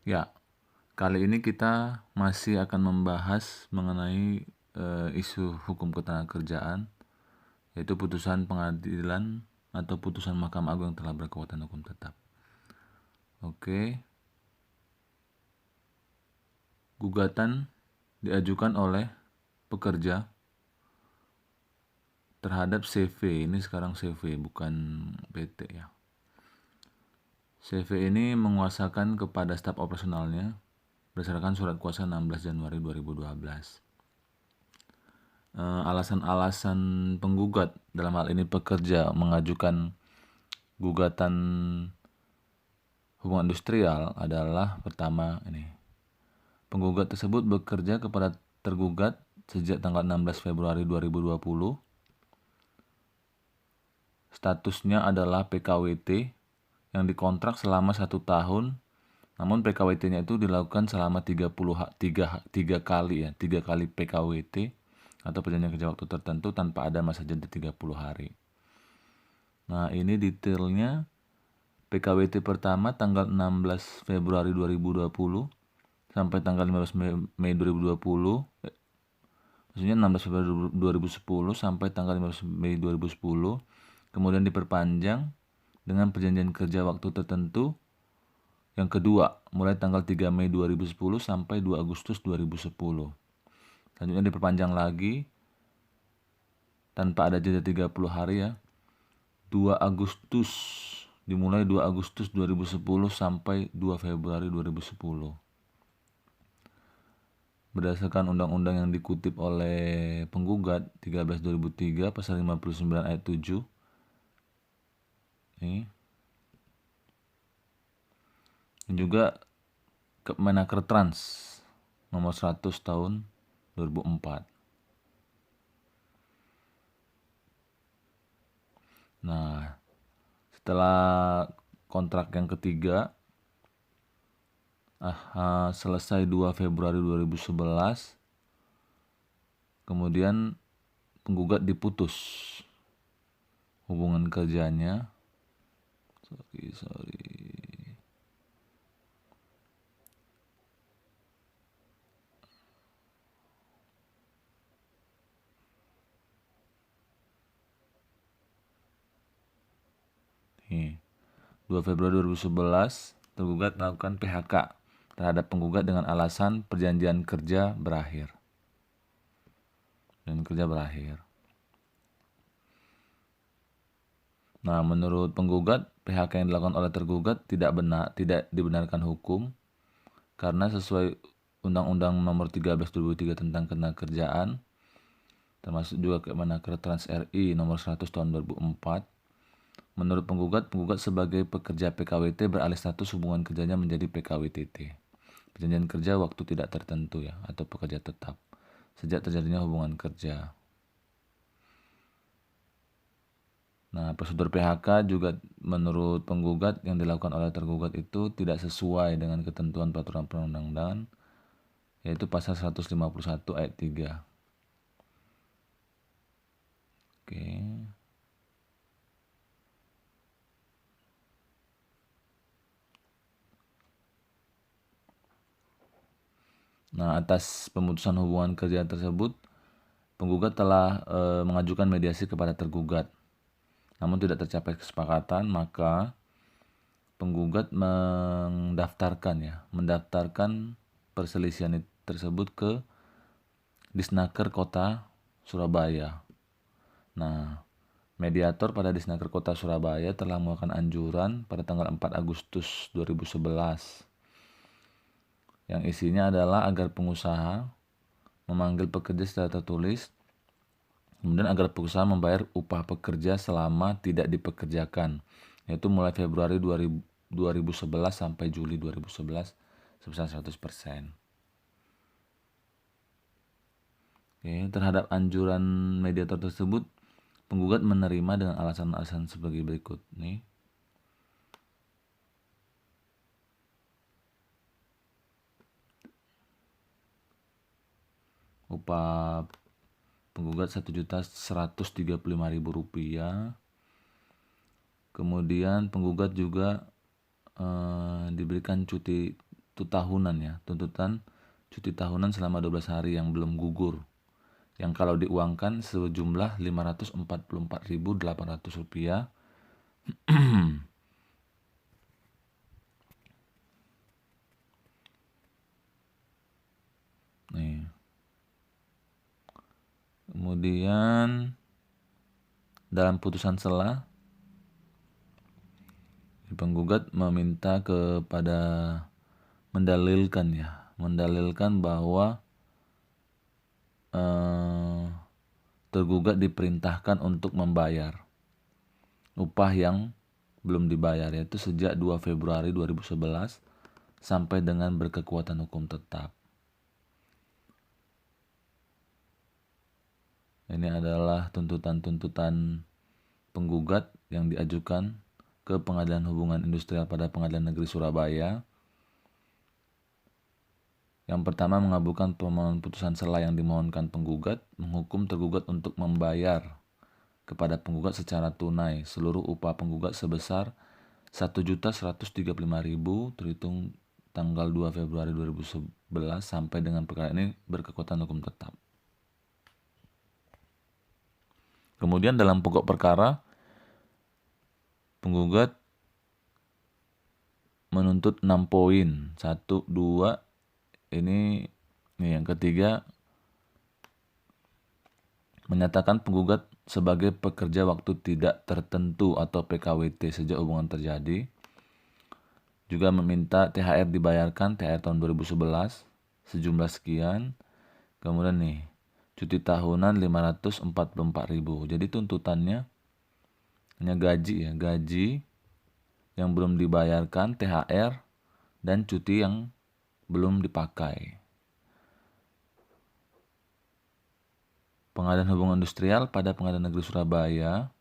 Ya, kali ini kita masih akan membahas mengenai isu hukum ketenagakerjaan, yaitu putusan pengadilan atau putusan Mahkamah Agung yang telah berkekuatan hukum tetap. Oke, gugatan diajukan oleh pekerja terhadap CV. Ini sekarang CV, bukan PT ya. CV ini menguasakan kepada staf operasionalnya berdasarkan surat kuasa 16 Januari 2012. Alasan-alasan penggugat dalam hal ini pekerja mengajukan gugatan hubungan industrial adalah pertama ini, penggugat tersebut bekerja kepada tergugat sejak tanggal 16 Februari 2020. Statusnya adalah PKWT yang dikontrak selama 1 tahun, namun PKWT-nya itu dilakukan selama 3 kali PKWT atau perjanjian kerja waktu tertentu tanpa ada masa jeda 30 hari. Nah, ini detailnya. PKWT pertama tanggal 16 Februari 2020 sampai tanggal 15 Mei 2020. Maksudnya 16 Februari 2010 sampai tanggal 15 Mei 2010. Kemudian diperpanjang dengan perjanjian kerja waktu tertentu yang kedua mulai tanggal 3 Mei 2010 sampai 2 Agustus 2010. Selanjutnya diperpanjang lagi tanpa ada jeda 30 hari ya. 2 Agustus dimulai 2 Agustus 2010 sampai 2 Februari 2010. Berdasarkan undang-undang yang dikutip oleh penggugat 13/2003 pasal 59 ayat 7. Ini. Dan juga Kemenaker Trans nomor 100 tahun 2004. Nah, setelah kontrak yang ketiga selesai 2 Februari 2011, kemudian penggugat diputus hubungan kerjanya. Nih, 2 Februari 2011 tergugat melakukan PHK terhadap penggugat dengan alasan perjanjian kerja berakhir. Nah, menurut penggugat, PHK yang dilakukan oleh tergugat tidak dibenarkan hukum karena sesuai Undang-Undang Nomor 13/2003 tentang Ketenagakerjaan, termasuk juga Kemenaker Trans RI Nomor 100 tahun 2004. Menurut penggugat sebagai pekerja PKWT beralih status hubungan kerjanya menjadi PKWTT. Perjanjian kerja waktu tidak tertentu ya, atau pekerja tetap sejak terjadinya hubungan kerja. Nah, prosedur PHK juga menurut penggugat yang dilakukan oleh tergugat itu tidak sesuai dengan ketentuan peraturan perundang-undangan, yaitu pasal 151 ayat 3. Oke. Nah, atas pemutusan hubungan kerja tersebut, penggugat telah mengajukan mediasi kepada tergugat. Namun tidak tercapai kesepakatan, maka penggugat mendaftarkan perselisihan tersebut ke Disnaker Kota Surabaya. Nah, mediator pada Disnaker Kota Surabaya telah melakukan anjuran pada tanggal 4 Agustus 2011 yang isinya adalah agar pengusaha memanggil pekerja secara tertulis, kemudian agar pengusaha membayar upah pekerja selama tidak dipekerjakan, yaitu mulai Februari 2011 sampai Juli 2011 sebesar 100%. Oke, terhadap anjuran mediator tersebut, penggugat menerima dengan alasan-alasan sebagai berikut. Nih. Upah penggugat Rp1.135.000. Kemudian penggugat juga diberikan cuti waktu tahunan ya, tuntutan cuti tahunan selama 12 hari yang belum gugur, yang kalau diuangkan sejumlah Rp544.800. Nih. Kemudian dalam putusan sela, penggugat meminta kepada mendalilkan bahwa tergugat diperintahkan untuk membayar upah yang belum dibayar, yaitu sejak 2 Februari 2011 sampai dengan berkekuatan hukum tetap. Ini adalah tuntutan-tuntutan penggugat yang diajukan ke Pengadilan Hubungan Industrial pada Pengadilan Negeri Surabaya. Yang pertama, mengabulkan permohonan putusan sela yang dimohonkan penggugat, menghukum tergugat untuk membayar kepada penggugat secara tunai seluruh upah penggugat sebesar Rp1.135.000 terhitung tanggal 2 Februari 2011 sampai dengan perkara ini berkekuatan hukum tetap. Kemudian dalam pokok perkara, penggugat menuntut 6 poin. 1, 2, ini yang ketiga, menyatakan penggugat sebagai pekerja waktu tidak tertentu atau PKWT sejak hubungan terjadi. Juga meminta THR dibayarkan, THR tahun 2011 sejumlah sekian. Kemudian nih, cuti tahunan Rp544.000. Jadi tuntutannya hanya gaji yang belum dibayarkan, THR, dan cuti yang belum dipakai. Pengadilan Hubungan Industrial pada Pengadilan Negeri Surabaya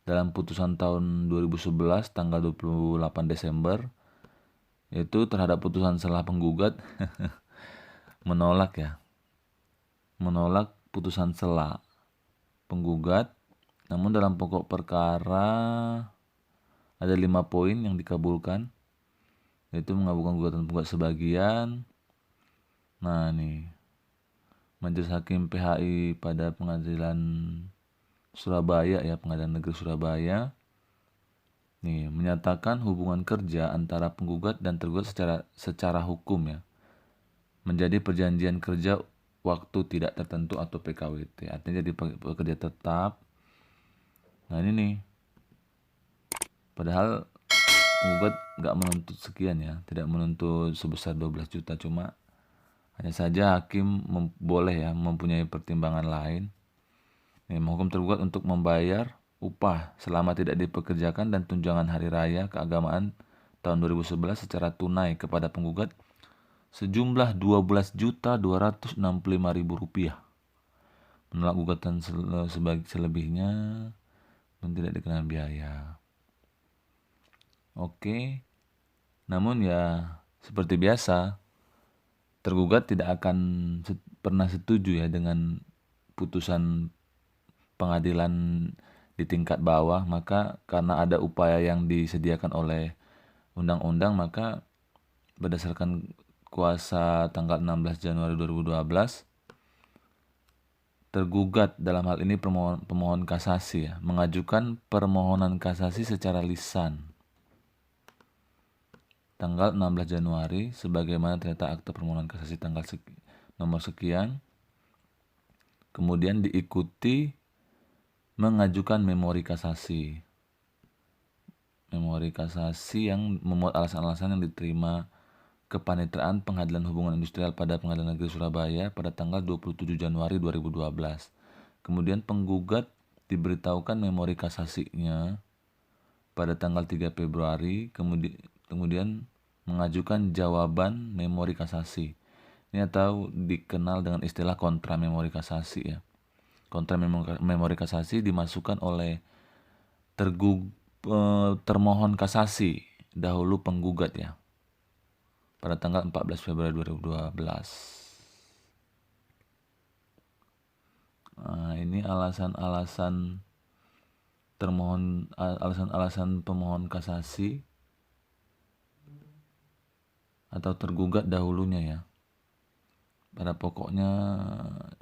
dalam putusan tahun 2011 tanggal 28 Desember yaitu terhadap putusan sela penggugat menolak putusan sela penggugat, namun dalam pokok perkara ada 5 poin yang dikabulkan, yaitu mengabulkan gugatan penggugat sebagian. Nah nih, Majelis Hakim PHI pada Pengadilan Surabaya Pengadilan Negeri Surabaya nih menyatakan hubungan kerja antara penggugat dan tergugat secara hukum menjadi perjanjian kerja waktu tidak tertentu atau PKWT, artinya jadi pekerja tetap. Nah ini nih, padahal penggugat nggak menuntut sekian tidak menuntut sebesar 12 juta, cuma hanya saja hakim boleh mempunyai pertimbangan lain. Menghukum tergugat untuk membayar upah selama tidak dipekerjakan dan tunjangan hari raya keagamaan tahun 2011 secara tunai kepada penggugat sejumlah Rp12.265.000. Menolak gugatan selebihnya dan tidak dikenal biaya. Oke. Namun seperti biasa, tergugat tidak akan pernah setuju dengan putusan pengadilan di tingkat bawah, maka karena ada upaya yang disediakan oleh undang-undang, maka berdasarkan kuasa tanggal 16 Januari 2012, tergugat dalam hal ini pemohon kasasi mengajukan permohonan kasasi secara lisan tanggal 16 Januari sebagaimana ternyata akta permohonan kasasi tanggal nomor sekian, kemudian diikuti mengajukan memori kasasi yang memuat alasan-alasan yang diterima Kepaniteraan Pengadilan Hubungan Industrial pada Pengadilan Negeri Surabaya pada tanggal 27 Januari 2012. Kemudian penggugat diberitahukan memori kasasinya pada tanggal 3 Februari, kemudian mengajukan jawaban memori kasasi. Ini atau dikenal dengan istilah kontra memori kasasi Kontra memori kasasi dimasukkan oleh termohon kasasi, dahulu penggugat pada tanggal 14 Februari 2012. Nah, ini alasan-alasan pemohon kasasi atau tergugat dahulunya ya. Pada pokoknya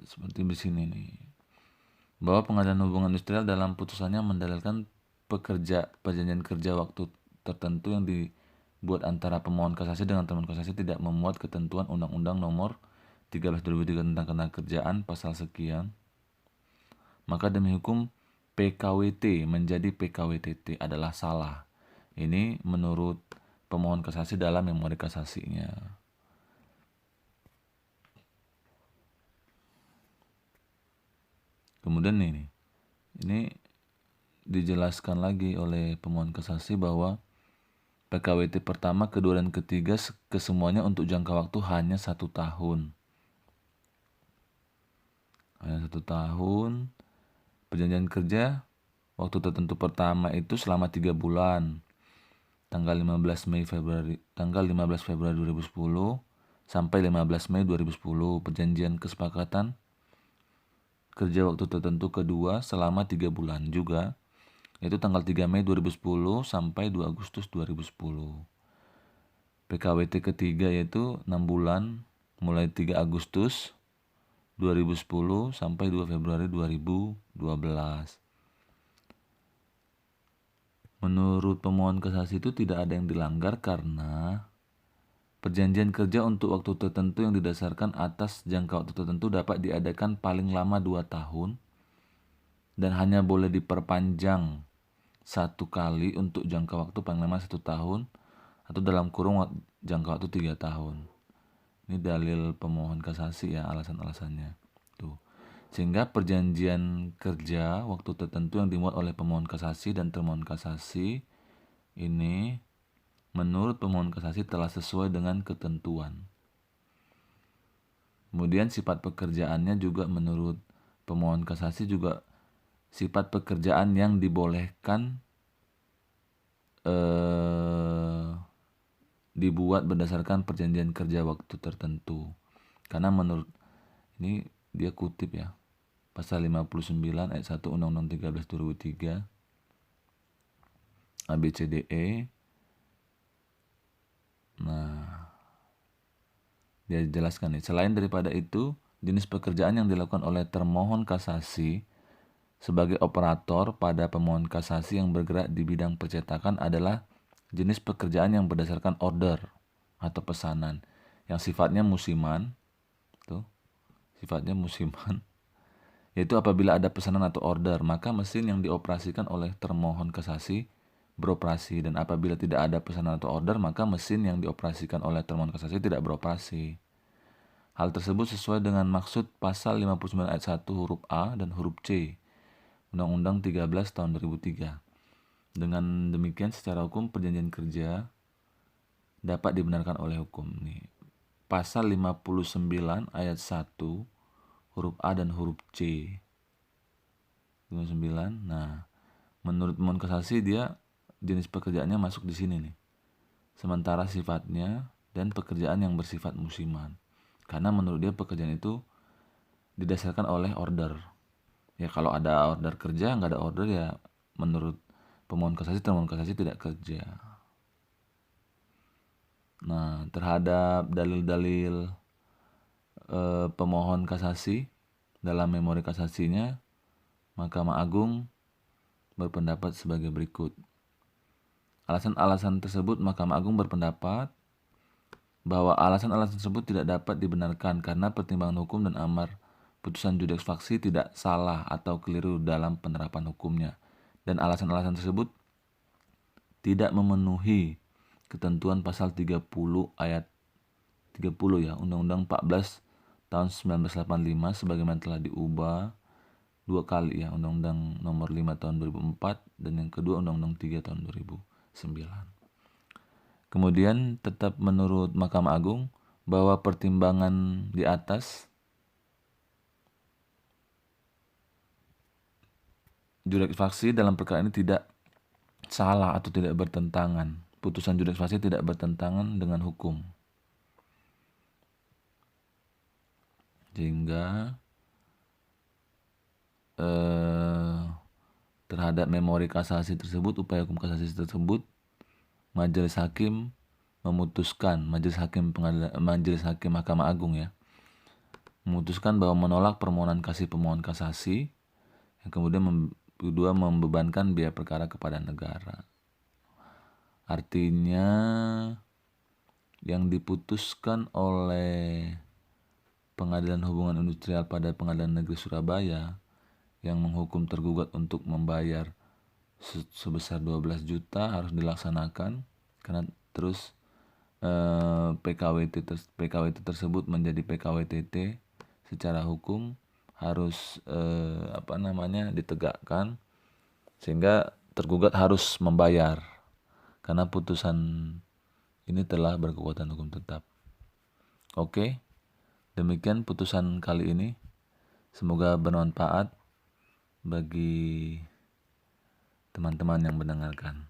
seperti di sini nih, bahwa pengadilan hubungan industrial dalam putusannya mendalilkan perjanjian kerja waktu tertentu yang dibuat antara pemohon kasasi dengan termohon kasasi tidak memuat ketentuan Undang-Undang Nomor 13/2003 tentang Ketenagakerjaan pasal sekian, maka demi hukum PKWT menjadi PKWTT adalah salah. Ini menurut pemohon kasasi dalam memori kasasinya. Kemudian ini dijelaskan lagi oleh pemohon kasasi bahwa PKWT pertama, kedua, dan ketiga kesemuanya untuk jangka waktu hanya 1 tahun. Hanya 1 tahun. Perjanjian kerja waktu tertentu pertama itu selama 3 bulan. Tanggal 15 Februari 2010 sampai 15 Mei 2010. Perjanjian kesepakatan kerja waktu tertentu kedua selama 3 bulan juga, yaitu tanggal 3 Mei 2010 sampai 2 Agustus 2010. PKWT ketiga yaitu 6 bulan mulai 3 Agustus 2010 sampai 2 Februari 2012. Menurut pemohon kasasi itu tidak ada yang dilanggar karena perjanjian kerja untuk waktu tertentu yang didasarkan atas jangka waktu tertentu dapat diadakan paling lama 2 tahun dan hanya boleh diperpanjang 1 kali untuk jangka waktu paling lama 1 tahun atau dalam kurung jangka waktu 3 tahun. Ini dalil pemohon kasasi ya, alasan-alasannya. Tuh. Sehingga perjanjian kerja waktu tertentu yang dimuat oleh pemohon kasasi dan termohon kasasi ini menurut pemohon kasasi telah sesuai dengan ketentuan. Kemudian sifat pekerjaannya juga menurut pemohon kasasi juga sifat pekerjaan yang dibolehkan dibuat berdasarkan perjanjian kerja waktu tertentu. Karena menurut ini dia kutip ya, pasal 59 ayat 1 Undang-Undang 13 2003 ABCDE. Nah, dia jelaskan nih, selain daripada itu, jenis pekerjaan yang dilakukan oleh termohon kasasi sebagai operator pada pemohon kasasi yang bergerak di bidang percetakan adalah jenis pekerjaan yang berdasarkan order atau pesanan yang sifatnya musiman, yaitu apabila ada pesanan atau order, maka mesin yang dioperasikan oleh termohon kasasi beroperasi, dan apabila tidak ada pesanan atau order, maka mesin yang dioperasikan oleh termohon kasasi tidak beroperasi. Hal tersebut sesuai dengan maksud pasal 59 ayat 1 huruf A dan huruf C Undang-Undang 13 tahun 2003. Dengan demikian secara hukum perjanjian kerja dapat dibenarkan oleh hukum. Nih, pasal 59 ayat 1 huruf A dan huruf C. 59. Nah, menurut pemohon kasasi dia jenis pekerjaannya masuk di sini nih. Sementara sifatnya dan pekerjaan yang bersifat musiman. Karena menurut dia pekerjaan itu didasarkan oleh order. Ya kalau ada order kerja, nggak ada order ya menurut pemohon kasasi, termohon kasasi tidak kerja. Nah, terhadap dalil-dalil pemohon kasasi dalam memori kasasinya, Mahkamah Agung berpendapat sebagai berikut. Alasan-alasan tersebut, Mahkamah Agung berpendapat bahwa alasan-alasan tersebut tidak dapat dibenarkan karena pertimbangan hukum dan amar putusan judeks faksi tidak salah atau keliru dalam penerapan hukumnya, dan alasan-alasan tersebut tidak memenuhi ketentuan pasal 30 ayat 30 ya Undang-Undang 14 tahun 1985 sebagaimana telah diubah 2 kali ya, Undang-Undang nomor 5 tahun 2004 dan yang kedua Undang-Undang 3 tahun 2009. Kemudian tetap menurut Mahkamah Agung bahwa pertimbangan di atas judeks faksi dalam perkara ini tidak salah atau tidak bertentangan. Putusan judeks faksi tidak bertentangan dengan hukum. Sehingga terhadap memori kasasi tersebut, upaya hukum kasasi tersebut, majelis hakim memutuskan, Majelis Hakim Mahkamah Agung ya, memutuskan bahwa menolak permohonan kasasi pemohon kasasi, yang kemudian kedua membebankan biaya perkara kepada negara. Artinya yang diputuskan oleh Pengadilan Hubungan Industrial pada Pengadilan Negeri Surabaya yang menghukum tergugat untuk membayar sebesar 12 juta harus dilaksanakan, karena terus PKWT tersebut menjadi PKWTT secara hukum harus ditegakkan, sehingga tergugat harus membayar karena putusan ini telah berkekuatan hukum tetap. Oke, demikian putusan kali ini. Semoga bermanfaat bagi teman-teman yang mendengarkan.